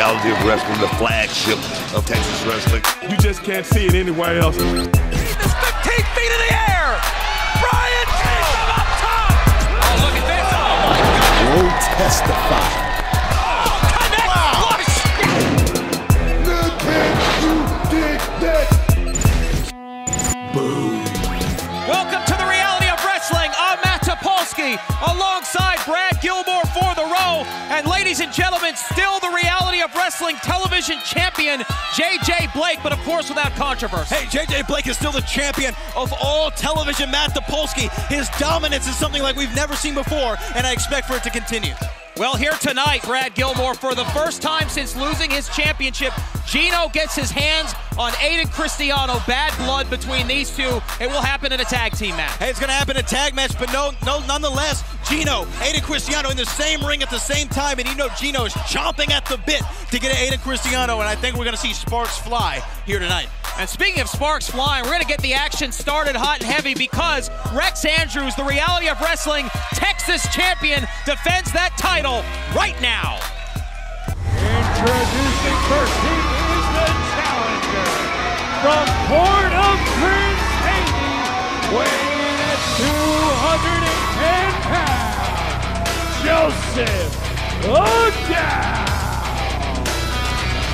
reality of wrestling, the flagship of Texas wrestling. You just can't see it anywhere else. He's 15 feet in the air! Brian takes him up top! Oh, look at this! Oh, my God! Will testify. Connect! Wow. Look at you dig that. Boom. Welcome to the reality of wrestling. I'm Matt Topolsky, alongside Brad Gilmore for the row. And ladies and gentlemen, still the reality of wrestling television champion, J.J. Blake, but of course without controversy. Hey, J.J. Blake is still the champion of all television. Matt Topolsky, his dominance is something like we've never seen before, and I expect for it to continue. Well, here tonight, Brad Gilmore, for the first time since losing his championship, Gino gets his hands on Aiden Cristiano. Bad blood between these two. It will happen in a tag team match. Hey, it's going to happen in a tag match, but nonetheless, Gino, Aiden Cristiano in the same ring at the same time, and you know Gino is chomping at the bit to get Aiden Cristiano, and I think we're going to see sparks fly here tonight. And speaking of sparks flying, we're going to get the action started hot and heavy because Rex Andrews, the reality of wrestling Texas champion, defends that title right now. Introducing first, he is the challenger from Port of Prince Haiti, weighing in at 210 pounds, Joseph Agal.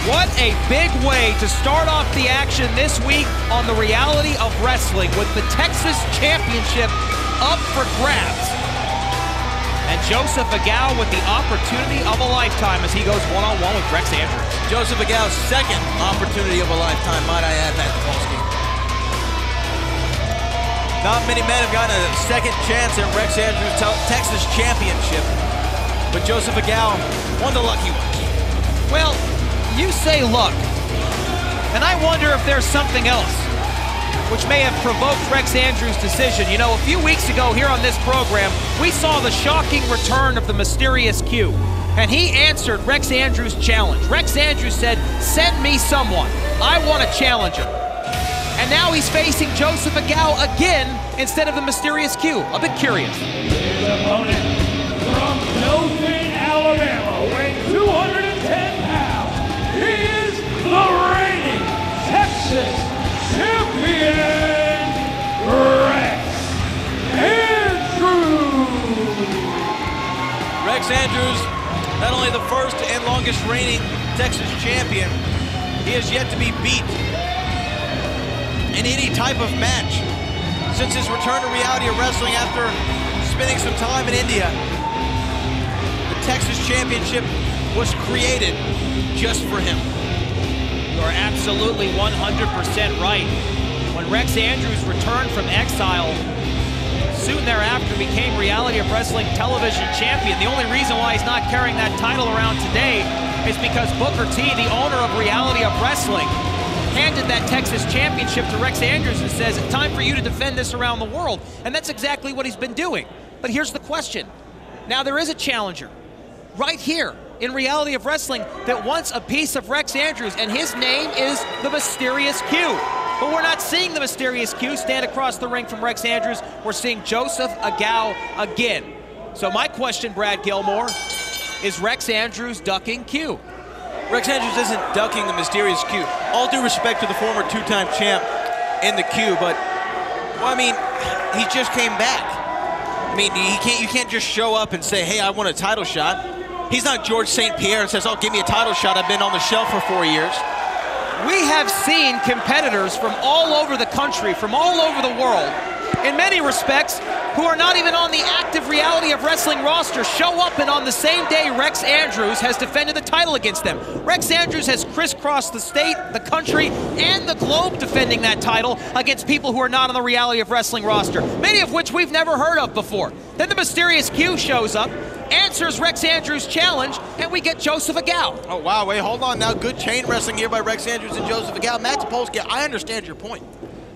What a big way to start off the action this week on the reality of wrestling with the Texas Championship up for grabs. And Joseph Agal with the opportunity of a lifetime as he goes one-on-one with Rex Andrews. Joseph Agal's second opportunity of a lifetime, might I add, Matt Topolsky. Not many men have gotten a second chance at Rex Andrews' Texas Championship, but Joseph Agal, one of the lucky ones. Well, you say luck, and I wonder if there's something else which may have provoked Rex Andrews' decision. You know, a few weeks ago here on this program, we saw the shocking return of the mysterious Q, and he answered Rex Andrews' challenge. Rex Andrews said, send me someone. I want a challenger. And now he's facing Joseph Agal again instead of the mysterious Q. A bit curious. His opponent from Dothan, Alabama, weighing 210 pounds. He is the reigning Texas champion, Rex Andrews. Rex Andrews, not only the first and longest reigning Texas champion, he has yet to be beat in any type of match since his return to reality of wrestling after spending some time in India. The Texas Championship was created just for him. You are absolutely 100% right. When Rex Andrews returned from exile, soon thereafter became reality of wrestling television champion. The only reason why he's not carrying that title around today is because Booker T, the owner of reality of wrestling, handed that Texas championship to Rex Andrews and says, it's time for you to defend this around the world. And that's exactly what he's been doing. But here's the question. Now there is a challenger right here in reality of wrestling that wants a piece of Rex Andrews, and his name is the Mysterious Q. But we're not seeing the Mysterious Q stand across the ring from Rex Andrews. We're seeing Joseph Agal again. So my question, Brad Gilmore, is Rex Andrews ducking Q? Rex Andrews isn't ducking the Mysterious Q. All due respect to the former two-time champ in the Q, but, well, I mean, he just came back. I mean, you can't just show up and say, hey, I want a title shot. He's not George St. Pierre and says, oh, give me a title shot. I've been on the shelf for 4 years. We have seen competitors from all over the country, from all over the world, in many respects, who are not even on the active reality of wrestling roster, show up, and on the same day Rex Andrews has defended the title against them. Rex Andrews has crisscrossed the state, the country, and the globe defending that title against people who are not on the reality of wrestling roster, many of which we've never heard of before. Then the Mysterious Q shows up, answers Rex Andrews' challenge, and we get Joseph Agal. Oh, wow, wait, hold on now. Good chain wrestling here by Rex Andrews and Joseph Agal. Matt Topolsky, I understand your point.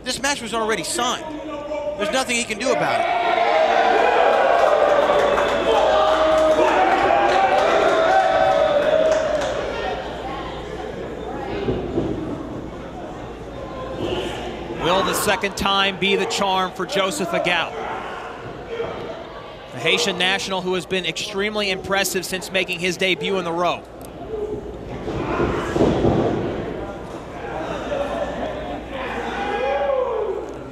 This match was already signed. There's nothing he can do about it. Will the second time be the charm for Joseph Agal? A Haitian national who has been extremely impressive since making his debut in the row.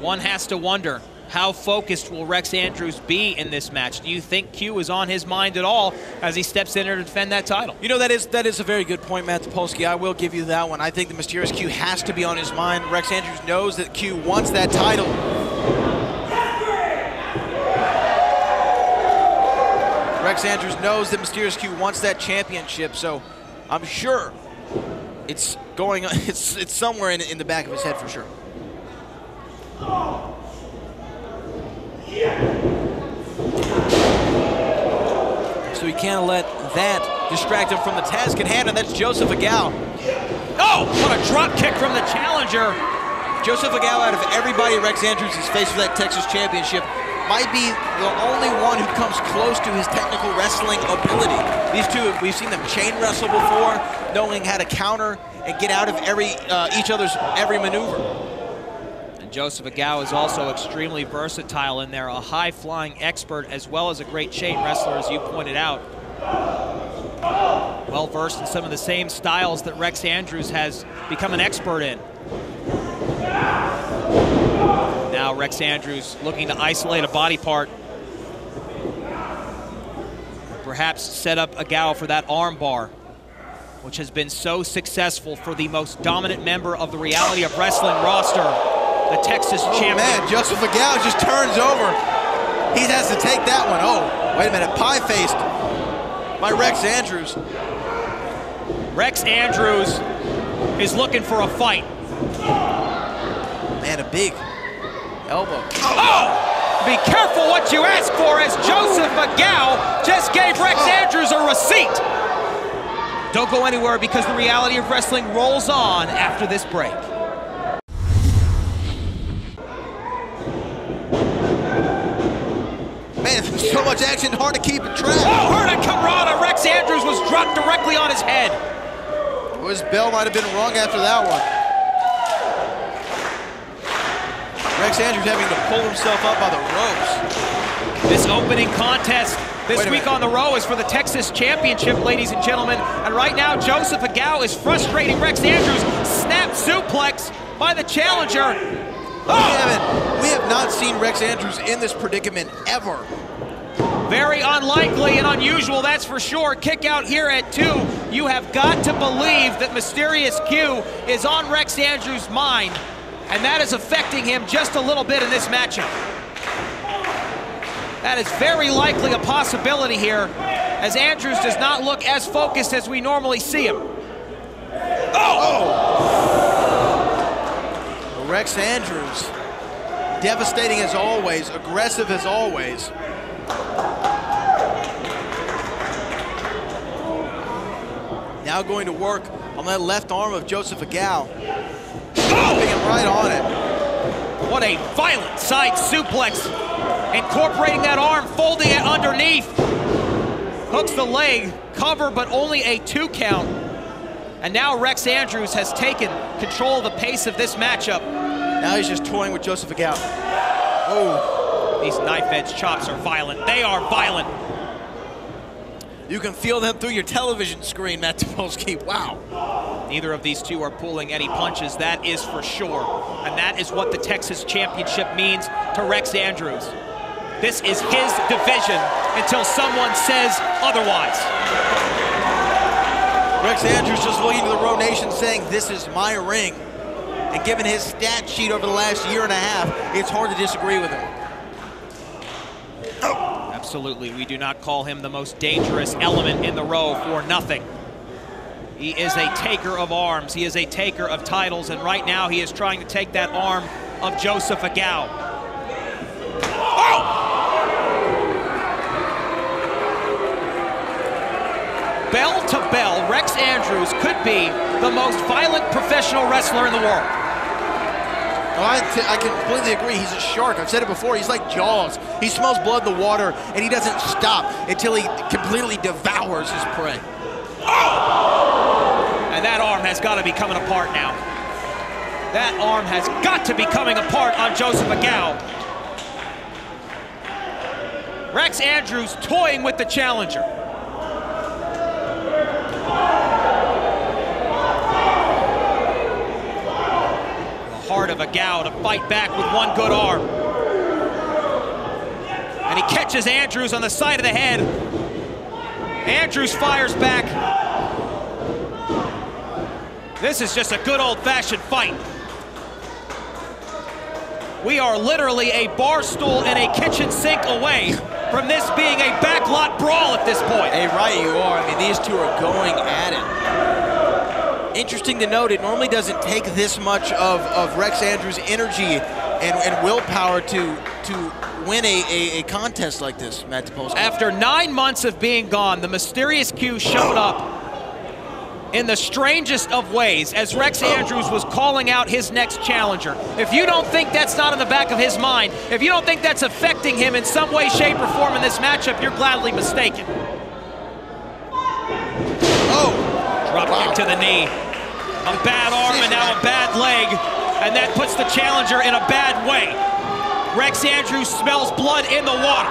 One has to wonder, how focused will Rex Andrews be in this match? Do you think Q is on his mind at all as he steps in there to defend that title? You know, that is a very good point, Matt Topolsky. I will give you that one. I think the mysterious Q has to be on his mind. Rex Andrews knows that Q wants that title. Rex Andrews knows that mysterious Q wants that championship, so I'm sure it's going. It's somewhere in the back of his head for sure. So he can't let that distract him from the task at hand, and that's Joseph Agal. Oh, what a drop kick from the challenger. Joseph Agal, out of everybody Rex Andrews has faced for that Texas Championship, might be the only one who comes close to his technical wrestling ability. These two, we've seen them chain wrestle before, knowing how to counter and get out of each other's every maneuver. Joseph Agal is also extremely versatile in there, a high-flying expert as well as a great chain wrestler, as you pointed out. Well-versed in some of the same styles that Rex Andrews has become an expert in. Now Rex Andrews looking to isolate a body part. Perhaps set up Agal for that arm bar, which has been so successful for the most dominant member of the Reality of Wrestling roster, the Texas champion. Man, Joseph Agal just turns over. He has to take that one. Oh, wait a minute, pie-faced by Rex Andrews. Rex Andrews is looking for a fight. Man, a big elbow. Oh! Be careful what you ask for, as Joseph Agal just gave Rex Andrews a receipt. Don't go anywhere, because the Reality of Wrestling rolls on after this break. Man, there's so much action, hard to keep track. Oh, Hurricanrana! Rex Andrews was dropped directly on his head. Well, his bell might have been wrong after that one. Rex Andrews having to pull himself up by the ropes. This opening contest this week on the row is for the Texas Championship, ladies and gentlemen. And right now, Joseph Agal is frustrating Rex Andrews. Snap suplex by the challenger. We have not seen Rex Andrews in this predicament ever. Very unlikely and unusual, that's for sure. Kick out here at 2. You have got to believe that Mysterious Q is on Rex Andrews' mind, and that is affecting him just a little bit in this matchup. That is very likely a possibility here, as Andrews does not look as focused as we normally see him. Rex Andrews, devastating as always, aggressive as always. Now going to work on that left arm of Joseph Agal. Dropping him right on it. What a violent side suplex. Incorporating that arm, folding it underneath. Hooks the leg, cover, but only a 2 count. And now Rex Andrews has taken control of the pace of this matchup. Now he's just toying with Joseph Agal. Oh, these knife-edge chops are violent. They are violent. You can feel them through your television screen, Matt Topolsky. Wow. Neither of these two are pulling any punches, that is for sure. And that is what the Texas Championship means to Rex Andrews. This is his division until someone says otherwise. Rex Andrews just looking to the Row Nation saying, this is my ring. And given his stat sheet over the last year and a half, it's hard to disagree with him. Absolutely, we do not call him the most dangerous element in the row for nothing. He is a taker of arms, he is a taker of titles, and right now he is trying to take that arm of Joseph Agal. Oh! Bell to bell, Rex Andrews could be the most violent professional wrestler in the world. I completely agree. He's a shark. I've said it before. He's like Jaws. He smells blood in the water, and he doesn't stop until he completely devours his prey. Oh! And that arm has got to be coming apart now. That arm has got to be coming apart on Joseph Agal. Rex Andrews toying with the challenger. effort of Agal to fight back with one good arm. And he catches Andrews on the side of the head. Andrews fires back. This is just a good old-fashioned fight. We are literally a bar stool and a kitchen sink away from this being a backlot brawl at this point. Hey, right you are. I mean, these two are going at it. Interesting to note, it normally doesn't take this much of Rex Andrews' energy and willpower to win a contest like this, Matt Topolsky. After 9 months of being gone, the mysterious Q showed up in the strangest of ways as Rex Andrews was calling out his next challenger. If you don't think that's not in the back of his mind, if you don't think that's affecting him in some way, shape, or form in this matchup, you're gladly mistaken. Oh! Drop kick to the knee. A bad arm and now a bad leg, and that puts the challenger in a bad way. Rex Andrews smells blood in the water.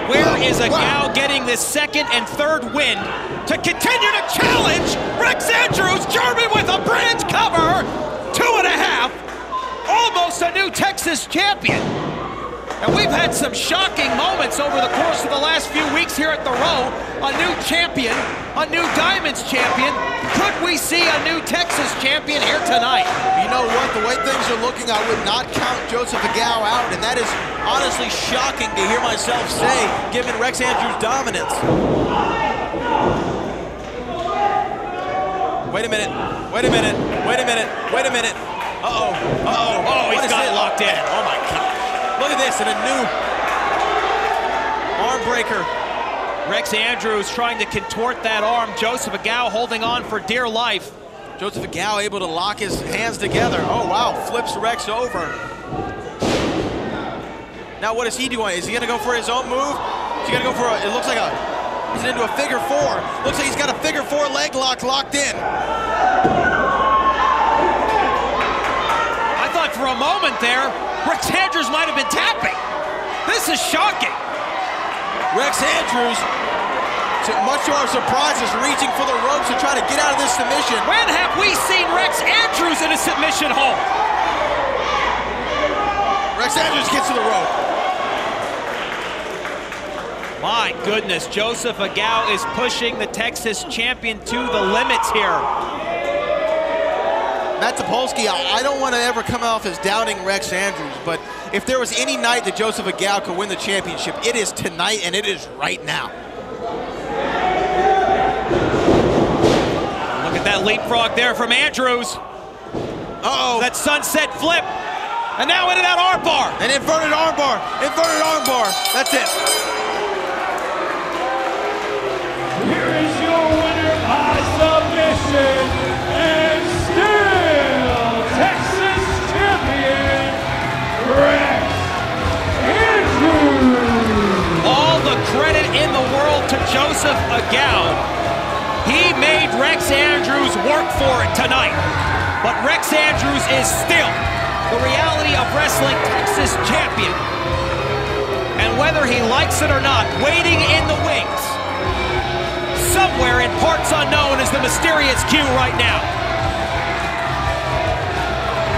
Where is Agal getting this second and third win to continue to challenge Rex Andrews, German with a bridge cover, 2.5, almost a new Texas champion. And we've had some shocking moments over the course of the last few weeks here at the Row. A new champion, a new Diamonds champion. Could we see a new Texas champion here tonight? You know what, the way things are looking, I would not count Joseph Agal out, and that is honestly shocking to hear myself say, given Rex Andrews' dominance. Wait a minute, wait a minute, wait a minute, wait a minute. Uh-oh, uh-oh. Oh, he's got it locked in. Oh my God. Look at this, and a new arm breaker. Rex Andrews trying to contort that arm. Joseph Agal holding on for dear life. Joseph Agal able to lock his hands together. Oh wow, flips Rex over. Now what is he doing? Is he gonna go for his own move? Is he gonna go for a, it looks like he's into a figure four. Looks like he's got a figure four leg lock locked in. I thought for a moment there, Rex Andrews might have been tapping. This is shocking. Rex Andrews, much to our surprise, is reaching for the ropes to try to get out of this submission. When have we seen Rex Andrews in a submission hold? Rex Andrews gets to the rope. My goodness, Joseph Agal is pushing the Texas champion to the limits here. Matt Topolsky, I don't want to ever come off as doubting Rex Andrews, but if there was any night that Joseph Agal could win the championship, it is tonight and it is right now. Look at that leapfrog there from Andrews. Uh-oh. That sunset flip. And now into that arm bar. An inverted arm bar. Inverted arm bar. That's it. Here is your winner by submission and still Texas champion, Rex Andrews. All the credit in the world to Joseph Agal. He made Rex Andrews work for it tonight. But Rex Andrews is still the reality of wrestling Texas champion. And whether he likes it or not, waiting in the wings, somewhere in parts unknown, is the mysterious Q right now.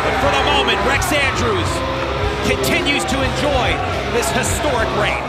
But for the moment, Rex Andrews continues to enjoy this historic reign.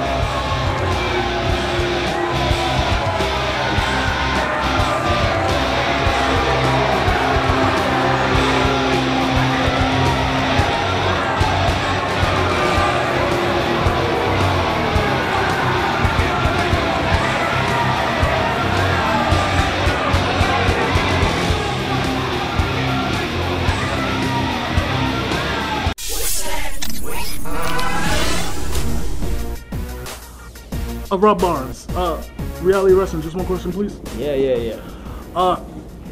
Rob Barnes, Reality Wrestling, just one question, please. Yeah.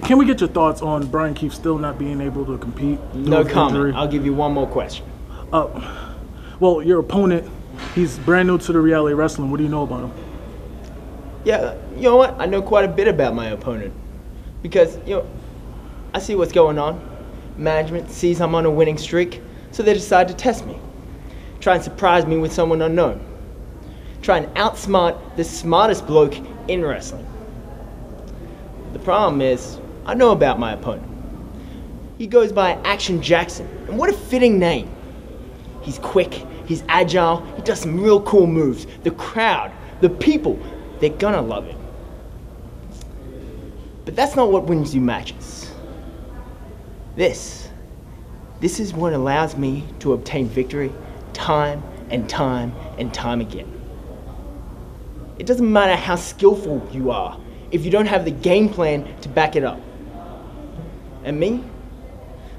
Can we get your thoughts on Brian Keefe still not being able to compete? No comment. I'll give you one more question. Well, your opponent, he's brand new to the Reality Wrestling. What do you know about him? Yeah, you know what? I know quite a bit about my opponent. Because, I see what's going on. Management sees I'm on a winning streak, so they decide to test me. Try and surprise me with someone unknown. try and outsmart the smartest bloke in wrestling. The problem is, I know about my opponent. He goes by Action Jackson, and what a fitting name. He's quick, he's agile, he does some real cool moves. The crowd, the people, they're gonna love him. But that's not what wins you matches. This is what allows me to obtain victory time and time and time again. It doesn't matter how skillful you are if you don't have the game plan to back it up. And me,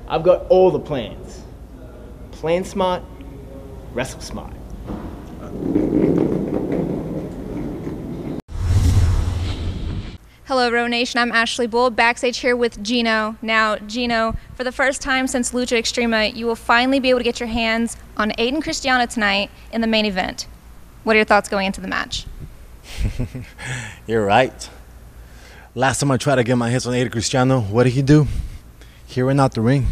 I've got all the plans. Plan smart, wrestle smart. Hello, Row Nation. I'm Ashley Bull, backstage here with Gino. Now, Gino, for the first time since Lucha Extrema, you will finally be able to get your hands on Aiden Cristiano tonight in the main event. What are your thoughts going into the match? You're right. Last time I tried to get my hands on Aiden Cristiano, what did he do? He ran out the ring.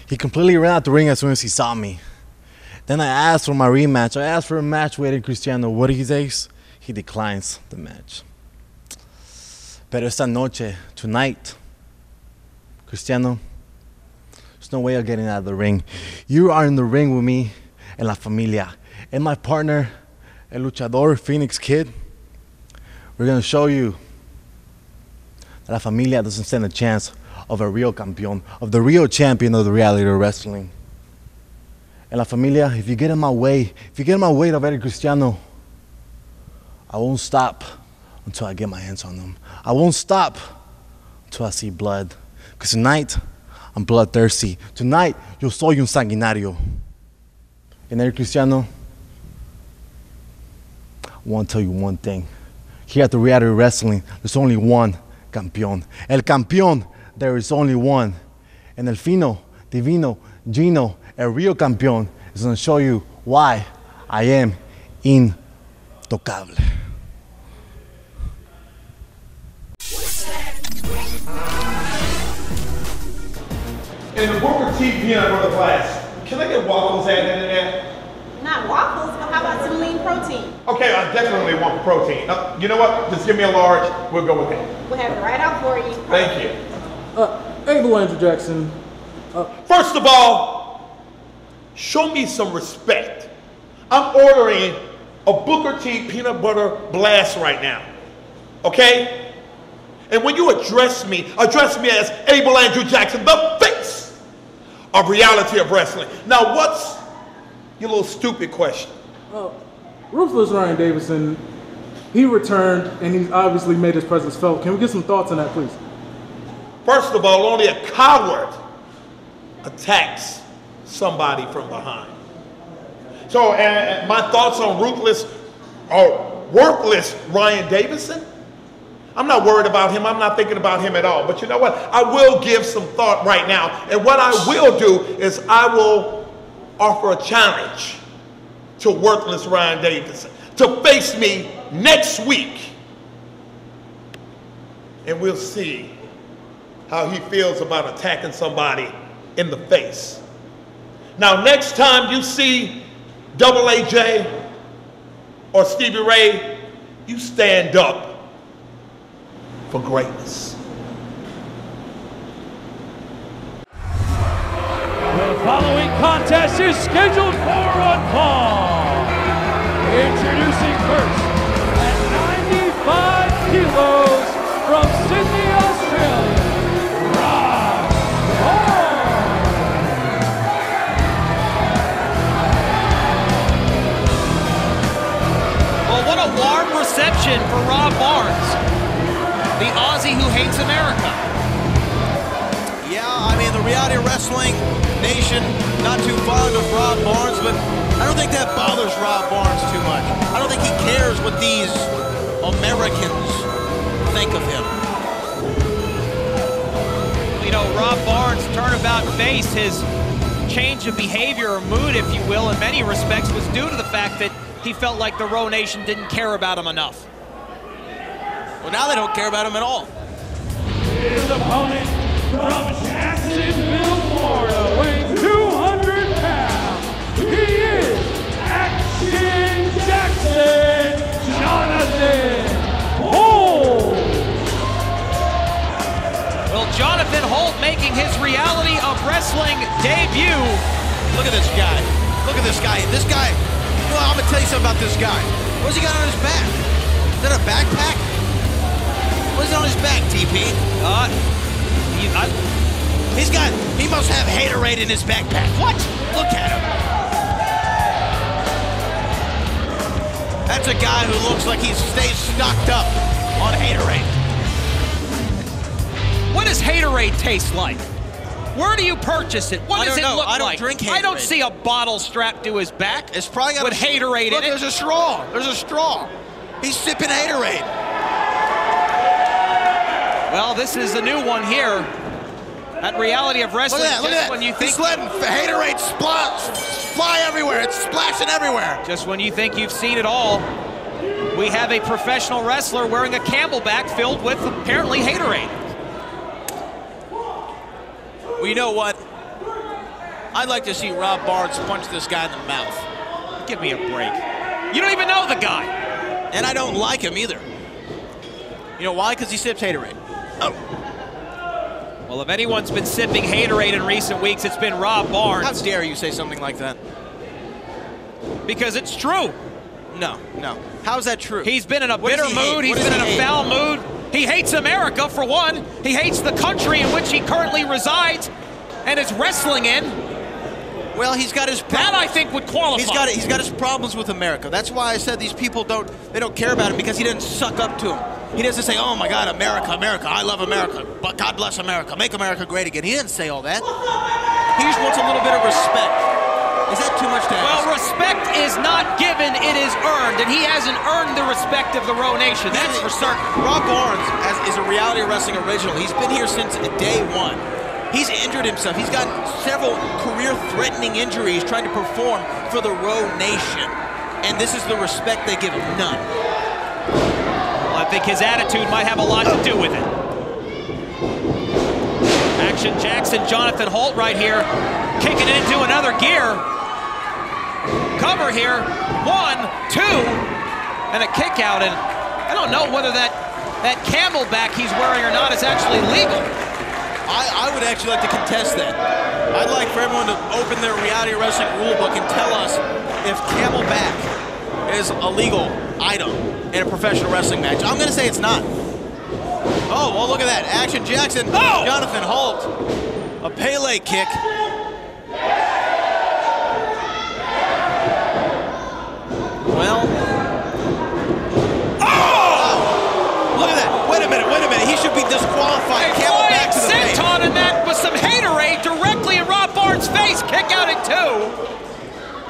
He completely ran out the ring as soon as he saw me. Then I asked for my rematch. I asked for a match with Aiden Cristiano. What did he say? He declines the match. Pero esta noche, tonight, Cristiano, there's no way of getting out of the ring. You are in the ring with me and La Familia. And my partner, El Luchador, Phoenix Kid. We're going to show you that La Familia doesn't stand a chance of a real campeón, of the real champion of the reality of wrestling. And La Familia, if you get in my way, of Eddie Cristiano, I won't stop until I get my hands on him. I won't stop until I see blood. Because tonight, I'm bloodthirsty. Tonight, yo soy un sanguinario. And Eddie Cristiano, I want to tell you one thing. Here at the reality of wrestling, there's only one campeón. El campeón, there is only one. And el fino, divino, Gino, el real campeón, is going to show you why I am intocable. In the Booker T peanut butter glass, can I get waffles added in there? Not waffles, but how about some lean protein? Okay, I definitely want protein. You know what? Just give me a large. We'll go with it. We'll have it right out for you. Thank you. Andrew Jackson. First of all, show me some respect. I'm ordering a Booker T peanut butter blast right now. Okay? And when you address me as Abel Andrew Jackson, the face of reality of wrestling. Now, what's your little stupid question? Ruthless Ryan Davison, he returned and he's obviously made his presence felt. Can we get some thoughts on that, please? First of all, only a coward attacks somebody from behind. So, my thoughts on ruthless or worthless Ryan Davison? I'm not worried about him. I'm not thinking about him at all. But you know what? I will give some thought right now. And what I will do is I will offer a challenge to worthless Ryan Davison to face me next week. And we'll see how he feels about attacking somebody in the face. Now, next time you see Double AJ or Stevie Ray, you stand up for greatness. The following contest is scheduled for one fall. Introducing first, at 95 kilos from Sydney, Australia, Rob Barnes. Well, what a warm reception for Rob Barnes, the Aussie who hates America. Yeah, I mean, the reality wrestling nation, not too fond of Rob Barnes, but I don't think that bothers Rob Barnes too much. I don't think he cares what these Americans think of him. You know, Rob Barnes' turnabout face, his change of behavior or mood, if you will, in many respects was due to the fact that he felt like the Row Nation didn't care about him enough. Well, now they don't care about him at all. His opponent from Jacksonville, Florida, weighing 200 pounds, he is Action Jackson. his Reality of Wrestling debut. Look at this guy. Look at this guy. This guy, well, I'm gonna tell you something about this guy. What's he got on his back? Is that a backpack? What's on his back, TP? He must have Haterade in his backpack. What? Look at him. That's a guy who looks like he stays stocked up on Haterade. What does Haterade taste like? Where do you purchase it? What does it look like? I don't drink Haterade. I don't see a bottle strapped to his back. It's probably got with Haterade in it. There's a straw. There's a straw. He's sipping Haterade. Well, this is a new one here at Reality of Wrestling. Look at that, look at that. When you think he's letting Haterade fly everywhere. It's splashing everywhere. Just when you think you've seen it all, we have a professional wrestler wearing a Camelback filled with apparently Haterade. Well, you know what? I'd like to see Rob Barnes punch this guy in the mouth. Give me a break. You don't even know the guy. And I don't like him either. You know why? Because he sips Haterade. Oh. Well, if anyone's been sipping Haterade in recent weeks, it's been Rob Barnes. How dare you say something like that? Because it's true. No. How's that true? He's been in a bitter mood. He's been in a foul mood. He hates America, for one. He hates the country in which he currently resides and is wrestling in. Well, he's got his problems. That, I think, would qualify. He's got his problems with America. That's why I said these people don't care about him, because he doesn't suck up to him. He doesn't say, oh my God, America, I love America, but God bless America, make America great again. He didn't say all that. He just wants a little bit of respect. Is that too much to ask? Well, respect is not given, it is earned, and he hasn't earned the respect of the Row Nation, that's for certain. Rob Barnes is a Reality Wrestling original. He's been here since day one. He's injured himself. He's gotten several career-threatening injuries trying to perform for the Row Nation, and this is the respect they give him. None. Well, I think his attitude might have a lot to do with it. Action Jackson, Jonathan Holt right here, kicking it into another gear. Cover here, 1, 2, and a kick out. And I don't know whether that Camelback he's wearing or not is actually legal. I would actually like to contest that. I'd like for everyone to open their Reality Wrestling rulebook and tell us if Camelback is a legal item in a professional wrestling match. I'm going to say it's not. Oh, well, look at that. Action Jackson, Jonathan Holt, a Pele kick. Well. Oh! Look at that. Wait a minute. He should be disqualified. Camelback to the face. Senton and that with some Haterade directly in Rob Barnes' face. Kick out at 2.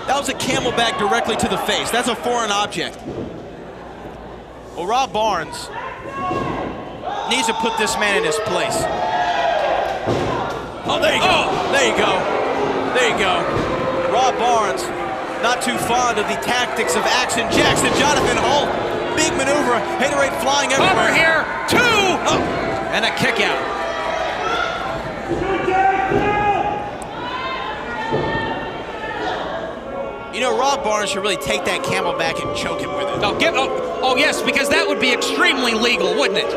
That was a Camelback directly to the face. That's a foreign object. Well, Rob Barnes needs to put this man in his place. Oh, there you go. There you go. There you go. Rob Barnes, not too fond of the tactics of Action Jackson. Jonathan Holt, big maneuver. Haterade flying everywhere. Cover here, 2, and a kick out. You know, Rob Barnes should really take that Camelback and choke him with it. Oh, yes, because that would be extremely legal, wouldn't it?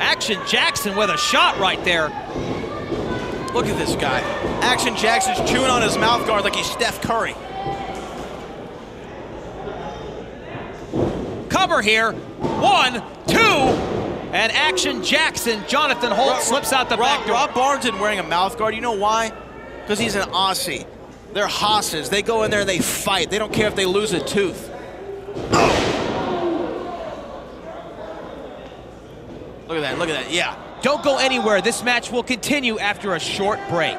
Action Jackson with a shot right there. Look at this guy. Action Jackson's chewing on his mouth guard like he's Steph Curry. Cover here, 1, 2, and Action Jackson, Jonathan Holt slips out the back door. Rob Barnes isn't wearing a mouth guard. You know why? Because he's an Aussie. They're hosses. They go in there and they fight. They don't care if they lose a tooth. Look at that, yeah. Don't go anywhere. This match will continue after a short break.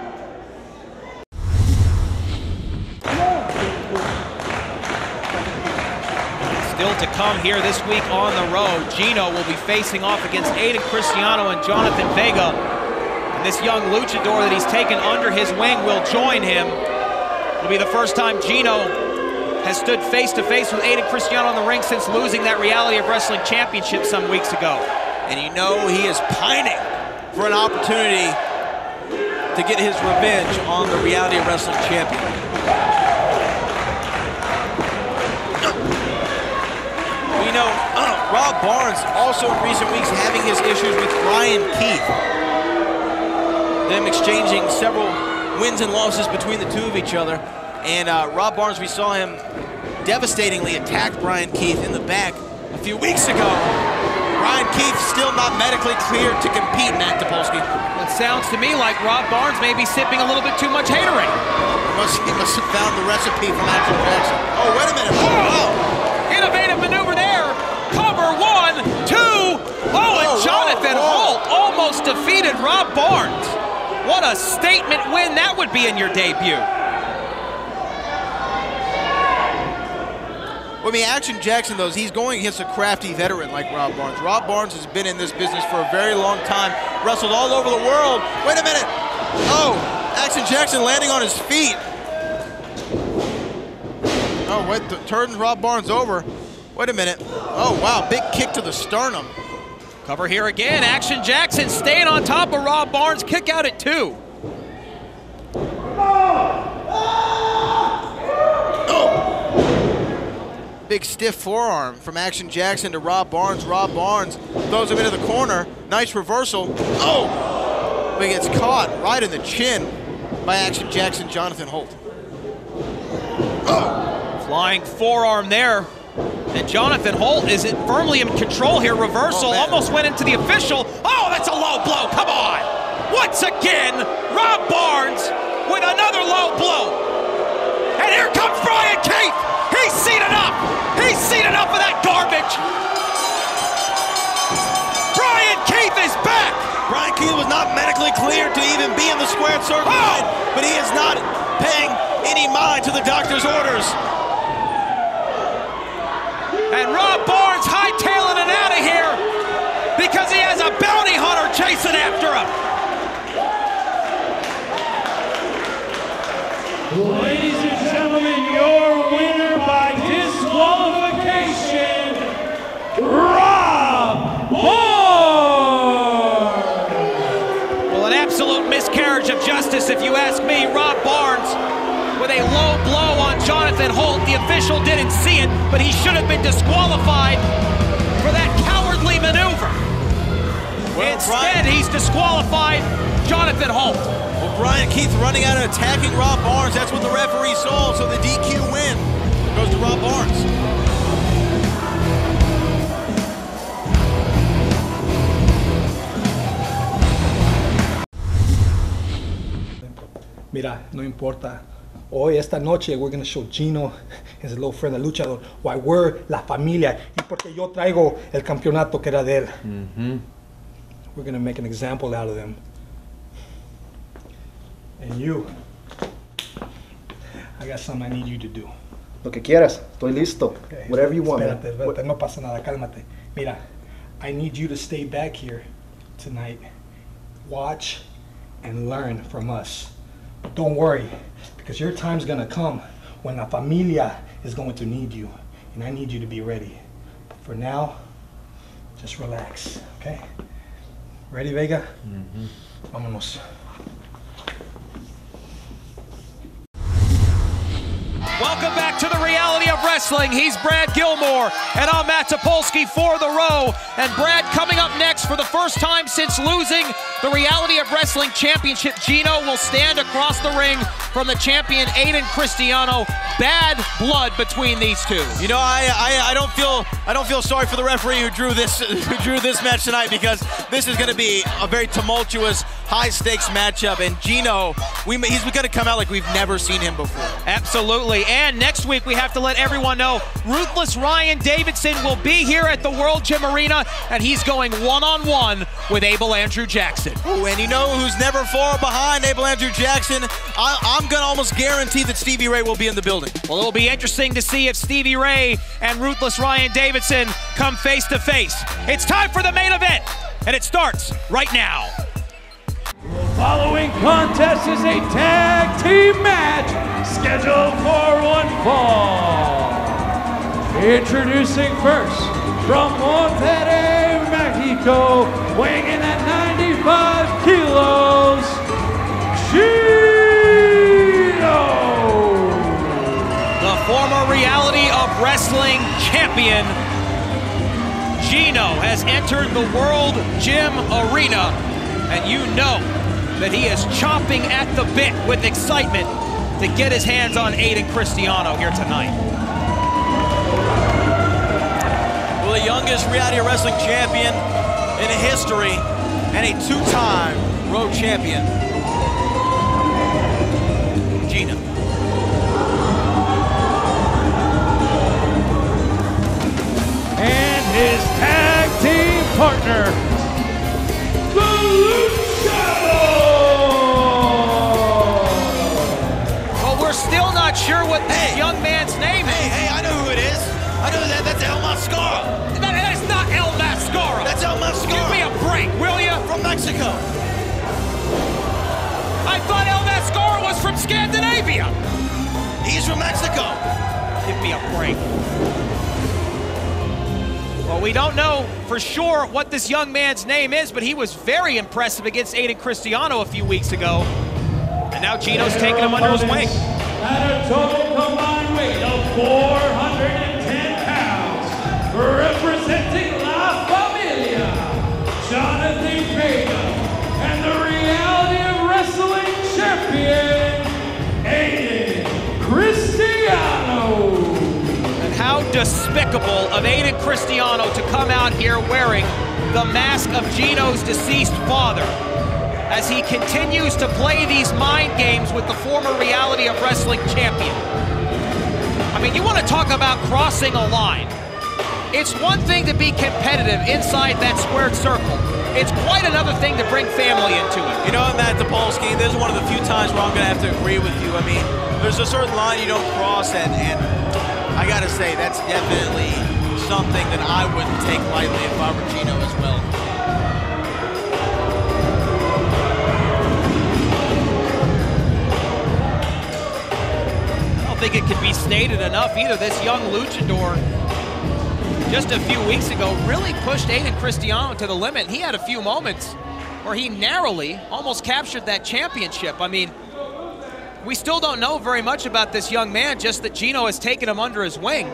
Still to come here this week on the road. Gino will be facing off against Aiden Cristiano and Jonathan Vega. And this young luchador that he's taken under his wing will join him. It'll be the first time Gino has stood face-to-face with Aiden Cristiano in the ring since losing that Reality of Wrestling Championship some weeks ago. And you know he is pining for an opportunity to get his revenge on the Reality of Wrestling champion. We know Rob Barnes also in recent weeks having his issues with Brian Keith. Them exchanging several wins and losses between the two of each other. And Rob Barnes, we saw him devastatingly attack Brian Keith in the back a few weeks ago. Brian Keith still not medically cleared to compete, Matt Topolsky. It sounds to me like Rob Barnes may be sipping a little bit too much haterade. He must have found the recipe from Action Jackson. Oh, wait a minute. Oh, wow. Innovative maneuver there. Cover 1, 2. Oh, and Jonathan Holt almost defeated Rob Barnes. What a statement win that would be in your debut. Well, I mean, Action Jackson, though, he's going against a crafty veteran like Rob Barnes. Rob Barnes has been in this business for a very long time, wrestled all over the world. Wait a minute. Oh, Action Jackson landing on his feet. Oh, wait, turns Rob Barnes over. Wait a minute. Oh, wow, big kick to the sternum. Cover here again. Action Jackson staying on top of Rob Barnes. Kick out at 2. Big stiff forearm from Action Jackson to Rob Barnes. Rob Barnes throws him into the corner. Nice reversal. Oh! But he gets caught right in the chin by Action Jackson, Jonathan Holt. Oh! Flying forearm there. And Jonathan Holt is firmly in control here. Reversal almost went into the official. Oh, that's a low blow. Come on. Once again, Rob Barnes with another low blow. And here comes Brian Keith. He's seen enough. He's seen enough of that garbage. Brian Keith is back. Brian Keith was not medically cleared to even be in the squared circle, but he is not paying any mind to the doctor's orders. And Rob Barnes hightailing it out of here because he has a bounty hunter chasing after him. Ladies and gentlemen, your winner by disqualification, Rob Barnes! Well, an absolute miscarriage of justice, if you ask me. Rob Barnes with a low blow on Jonathan Holt. The official didn't see it, but he should have been disqualified for that cowardly maneuver. Well, instead, he's disqualified Jonathan Holt. Well, Brian Keith running out and attacking Rob Barnes. That's what the referee saw, so the DQ win goes to Rob Barnes. Mira, no importa. Hoy, esta noche, we're going to show Gino, his little friend, el luchador, why we're la familia, y porque yo traigo el campeonato que era de él. We're going to make an example out of them. And you, I got something I need you to do. Lo que quieras, estoy listo. Okay. Whatever you want, Espérate, man. espérate, no pasa nada, cálmate. Mira, I need you to stay back here tonight, watch and learn from us. Don't worry, because your time's gonna come when la familia is going to need you, and I need you to be ready. But for now, just relax, okay? Ready, Vega? Vámonos. Welcome back to the Reality of Wrestling. He's Brad Gilmore, and I'm Matt Topolsky for The Row. And Brad, coming up next, for the first time since losing the Reality of Wrestling Championship, Gino will stand across the ring from the champion Aiden Cristiano. Bad blood between these two. You know, I don't feel sorry for the referee who drew this match tonight, because this is going to be a very tumultuous, high-stakes matchup. And Gino, he's going to come out like we've never seen him before. Absolutely. And next week, we have to let everyone know Ruthless Ryan Davidson will be here at the World Gym Arena, and he's going one-on-one with Abel Andrew Jackson. Ooh, and you know who's never far behind Abel Andrew Jackson? I'm going to almost guarantee that Stevie Ray will be in the building. Well, it'll be interesting to see if Stevie Ray and Ruthless Ryan Davidson come face to face. It's time for the main event, and it starts right now. Following contest is a tag team match scheduled for one fall. Introducing first, from Monterrey, Mexico, weighing in at 95 kilos, champion, Gino, has entered the World Gym Arena, and you know that he is chomping at the bit with excitement to get his hands on Aiden Cristiano here tonight. Well, the youngest reality wrestling champion in history and a two-time road champion, Gino. And his tag team partner, the Luchador! Well, we're still not sure what this young man's name is. Hey, I know who it is. I know that. That's El Mascara. That is not El Mascara. That's El Mascara. Give me a break, will you? From Mexico. I thought El Mascara was from Scandinavia. He's from Mexico. Give me a break. Well, we don't know for sure what this young man's name is, but he was very impressive against Aiden Cristiano a few weeks ago. And now Gino's taking him under his wing. At a total combined weight of 410 pounds, representing La Familia, Jonathan Vega, and the Reality of Wrestling champion, Aiden Cristiano. And how despicable of Aiden Cristiano to come out here wearing the mask of Gino's deceased father, as he continues to play these mind games with the former Reality of Wrestling champion. I mean, you want to talk about crossing a line. It's one thing to be competitive inside that squared circle. It's quite another thing to bring family into it. You know, Matt Topolsky, this is one of the few times where I'm going to have to agree with you. I mean, there's a certain line you don't cross, and I got to say, that's definitely something that I wouldn't take lightly if I were Gino as well. I don't think it can be stated enough either. This young luchador, just a few weeks ago, really pushed Aiden Cristiano to the limit. He had a few moments where he narrowly almost captured that championship. I mean, we still don't know very much about this young man, just that Gino has taken him under his wing.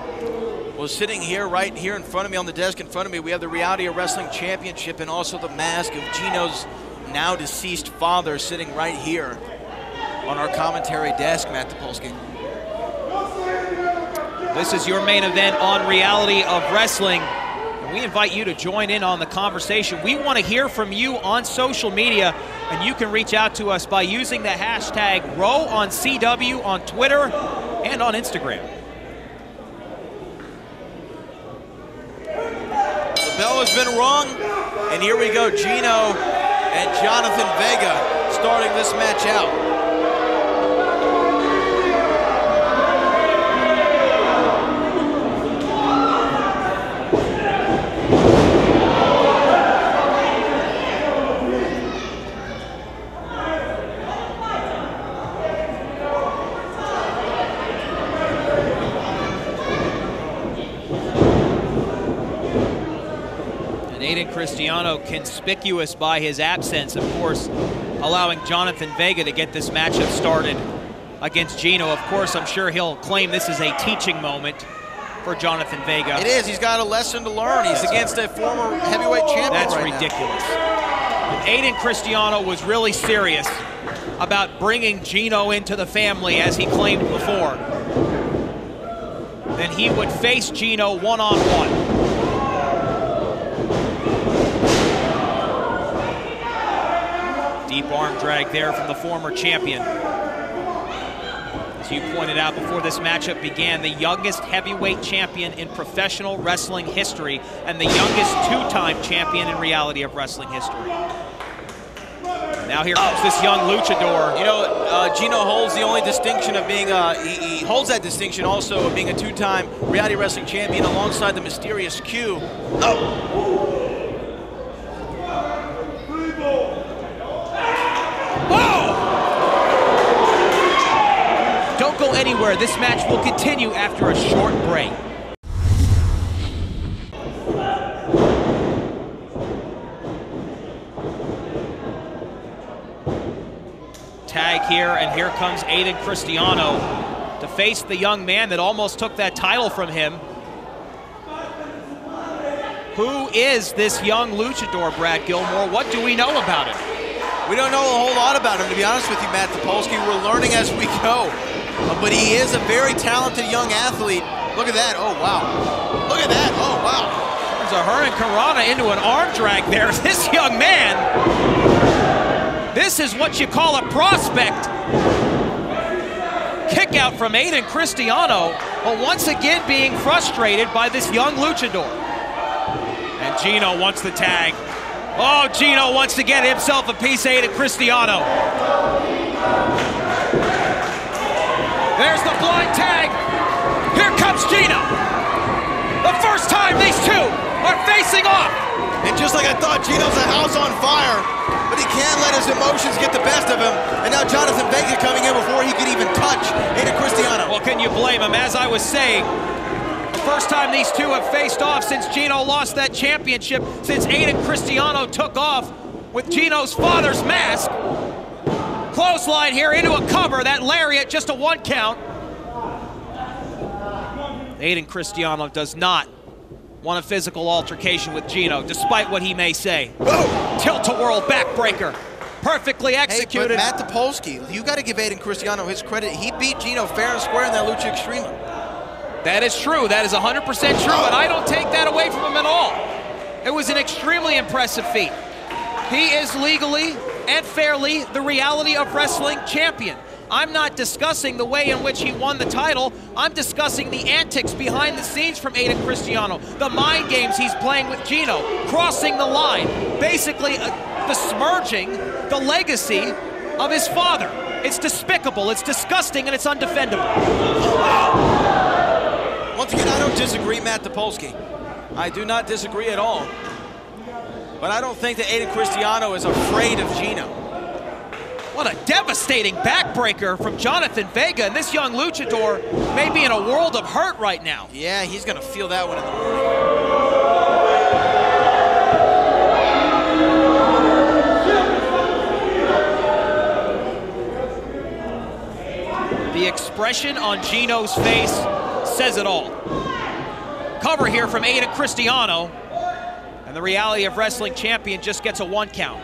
Well, sitting here, right here in front of me, on the desk in front of me, we have the Reality of Wrestling Championship and also the mask of Gino's now deceased father sitting right here on our commentary desk, Matt Topolsky. This is your main event on Reality of Wrestling, and we invite you to join in on the conversation. We want to hear from you on social media, and you can reach out to us by using the hashtag RowOnCW on Twitter and on Instagram. The bell has been rung, and here we go, Gino and Jonathan Vega starting this match out. Aiden Cristiano, conspicuous by his absence, of course, allowing Jonathan Vega to get this matchup started against Gino. Of course, I'm sure he'll claim this is a teaching moment for Jonathan Vega. It is. He's got a lesson to learn. He's against a former heavyweight champion. That's right ridiculous. Aiden Cristiano was really serious about bringing Gino into the family, as he claimed before. Then he would face Gino one-on-one. Deep arm drag there from the former champion. As you pointed out before this matchup began, the youngest heavyweight champion in professional wrestling history and the youngest two-time champion in Reality of Wrestling history. Now here comes this young luchador. You know, Gino holds the only distinction of being, he holds that distinction also of being a two-time Reality Wrestling champion alongside the mysterious Q. Don't go anywhere. This match will continue after a short break. Tag here, and here comes Aiden Cristiano to face the young man that almost took that title from him. Who is this young luchador, Brad Gilmore? What do we know about him? We don't know a whole lot about him, to be honest with you, Matt Topolsky. We're learning as we go. But he is a very talented young athlete. Look at that. Oh, wow. Look at that. Oh, wow. There's a Hurricanrana into an arm drag there. This young man, this is what you call a prospect. Kick out from Aiden Cristiano, but once again being frustrated by this young luchador. And Gino wants the tag. Oh, Gino wants to get himself a piece of Aiden Cristiano. There's the blind tag. Here comes Gino. The first time these two are facing off. And just like I thought, Gino's a house on fire, but he can't let his emotions get the best of him. And now Jonathan Vega coming in before he could even touch Aiden Cristiano. Well, can you blame him? As I was saying, the first time these two have faced off since Gino lost that championship, since Aiden Cristiano took off with Gino's father's mask. Clothesline here into a cover, that lariat, just a 1 count. Aiden Cristiano does not want a physical altercation with Gino, despite what he may say. Tilt-a-whirl backbreaker, perfectly executed. Hey, but Matt Topolsky, you got to give Aiden Cristiano his credit. He beat Gino fair and square in that Lucha Extrema. That is true. That is 100% true, and I don't take that away from him at all. It was an extremely impressive feat. He is legally and fairly the Reality of Wrestling champion. I'm not discussing the way in which he won the title. I'm discussing the antics behind the scenes from Aiden Cristiano, the mind games he's playing with Gino, crossing the line, basically besmirching the legacy of his father. It's despicable, it's disgusting, and it's undefendable. Once again, I don't disagree, Matt Topolsky. I do not disagree at all. But I don't think that Aiden Cristiano is afraid of Gino. What a devastating backbreaker from Jonathan Vega, and this young luchador may be in a world of hurt right now. Yeah, he's gonna feel that one in the morning. The expression on Gino's face says it all. Cover here from Aiden Cristiano, and the Reality of Wrestling champion just gets a 1 count.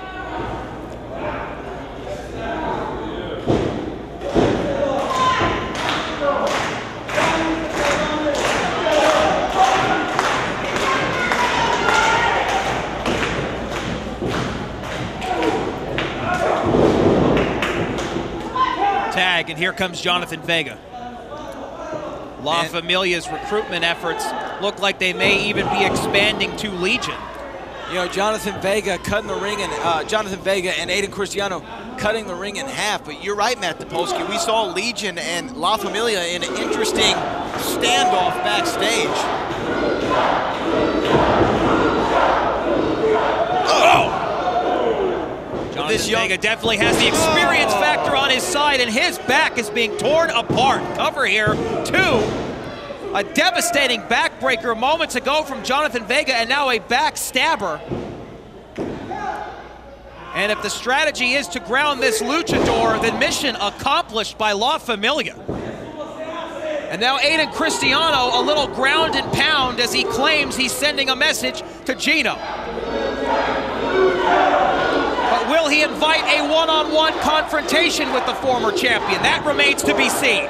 Tag, and here comes Jonathan Vega. La Familia's recruitment efforts look like they may even be expanding to Legion. You know, Jonathan Vega cutting the ring, and Jonathan Vega and Aiden Cristiano cutting the ring in half. But you're right, Matt Topolsky. We saw Legion and La Familia in an interesting standoff backstage. Jonathan Vega definitely has the experience factor on his side, and his back is being torn apart. Cover here, 2. A devastating backbreaker moments ago from Jonathan Vega, and now a backstabber. And if the strategy is to ground this luchador, then mission accomplished by La Familia. And now Aiden Cristiano, a little ground and pound as he claims he's sending a message to Gino. But will he invite a one-on-one confrontation with the former champion? That remains to be seen.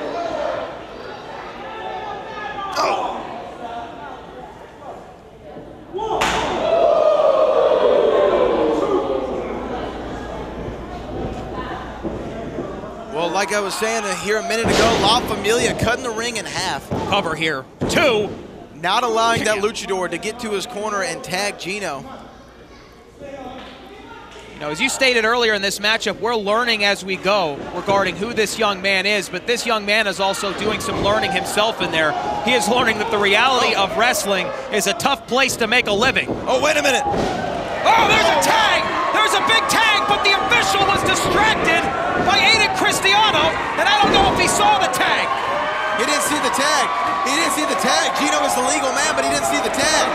Well, like I was saying here a minute ago, La Familia cutting the ring in half. Cover here, 2. Not allowing that luchador to get to his corner and tag Gino. Now, as you stated earlier in this matchup, we're learning as we go regarding who this young man is, but this young man is also doing some learning himself in there. He is learning that the reality of wrestling is a tough place to make a living. Oh, wait a minute. Oh, there's a tag! There's a big tag, but the official was distracted by Aiden Cristiano, and I don't know if he saw the tag. He didn't see the tag. He didn't see the tag. Gino was the legal man, but he didn't see the tag.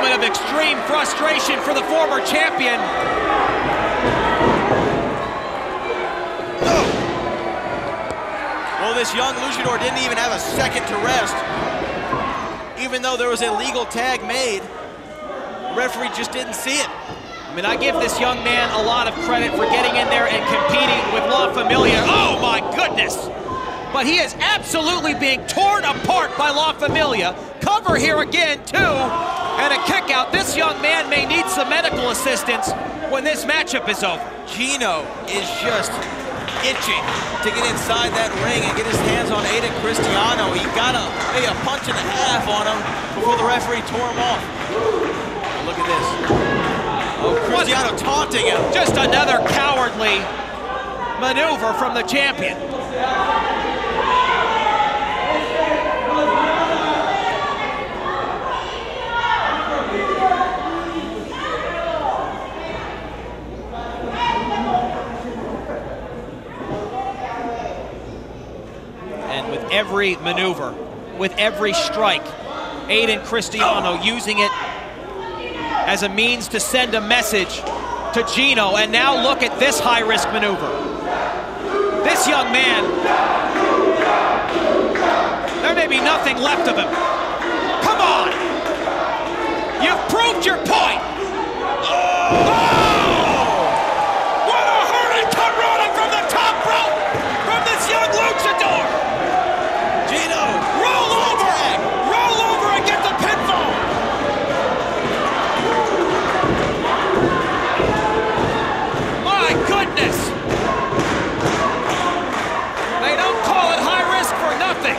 Of extreme frustration for the former champion. Well, this young luchador didn't even have a second to rest. Even though there was a legal tag made, the referee just didn't see it. I mean, I give this young man a lot of credit for getting in there and competing with La Familia. Oh my goodness! But he is absolutely being torn apart by La Familia. Cover here again, too, and a kick out. This young man may need some medical assistance when this matchup is over. Gino is just itching to get inside that ring and get his hands on Aiden Cristiano. He got a punch and a half on him before the referee tore him off. Look at this. Oh, Cristiano taunting him. Just another cowardly maneuver from the champion. And with every maneuver, with every strike, Aiden Cristiano using it as a means to send a message to Gino. And now look at this high-risk maneuver. This young man, there may be nothing left of him. Come on! You've proved your point! What a hurricane running from the top rope from this young luchador! Gino, roll over and get the pinfall! My goodness! They don't call it high risk for nothing.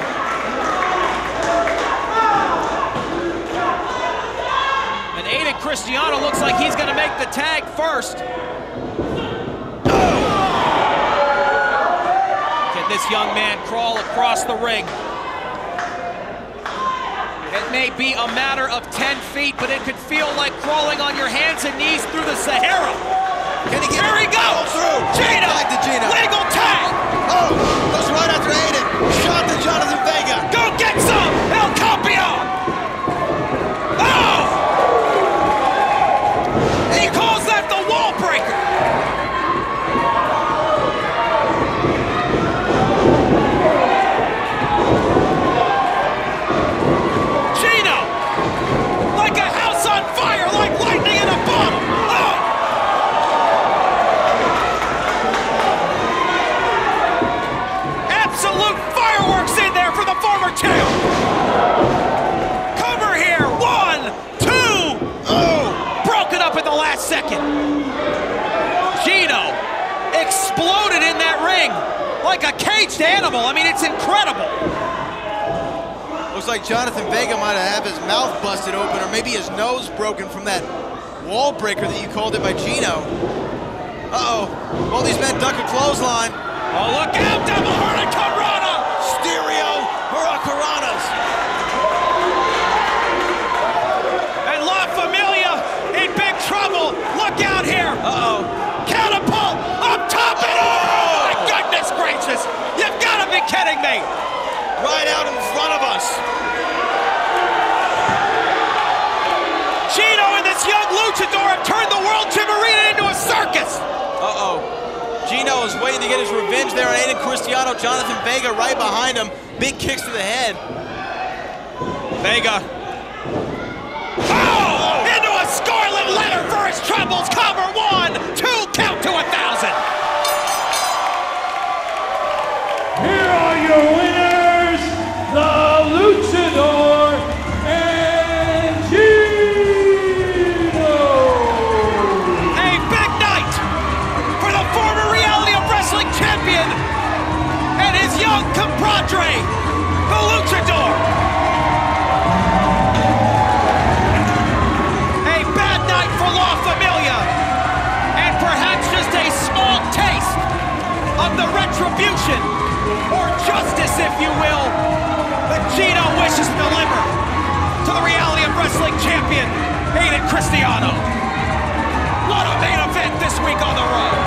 And Aiden Cristiano looks like he's going to make the tag first. Can this young man crawl across the ring? It may be a matter of 10 feet, but it could feel like crawling on your hands and knees through the Sahara. Can he get There he goes! through? Gino! Back to Gino. Legal tag! Oh, goes right after Aiden. Shot to Jonathan Vega. Go get some! El Campeon! Oh! He calls that the wall breaker! Gino! Like a house on fire, like lightning in a bottle! Oh! Absolute fireworks in there for the former champ! Cover here, 1, 2! Oh! Broken up in the last second. Gino exploded in that ring like a caged animal. I mean, it's incredible. Looks like Jonathan Vega might have his mouth busted open, or maybe his nose broken from that wall breaker that you called it by Gino. Uh-oh. All these men duck a clothesline. Oh, look out, Double Hurricanrana! Stereo Hurricanranas. And La Familia in big trouble. Look out here. Uh-oh. Catapult up top and oh! My goodness gracious. You've got to be kidding me. Right out in front of us. Gino and this young luchador have turned the World Gym Arena into a circus. Uh-oh. Gino is waiting to get his revenge there on Aiden Cristiano. Jonathan Vega right behind him. Big kicks to the head. Vega. Oh! Into a scarlet letter for his troubles. Cover 1, 2, count to 1,000. Here are your winners, the Luchador and Gino. A big night for the former Reality of Wrestling champion and his young compadre, the Luchador. A bad night for La Familia, and perhaps just a small taste of the retribution, or justice, if you will, that Gino wishes to deliver to the Reality of Wrestling champion, Aiden Cristiano. What a main event this week on the road.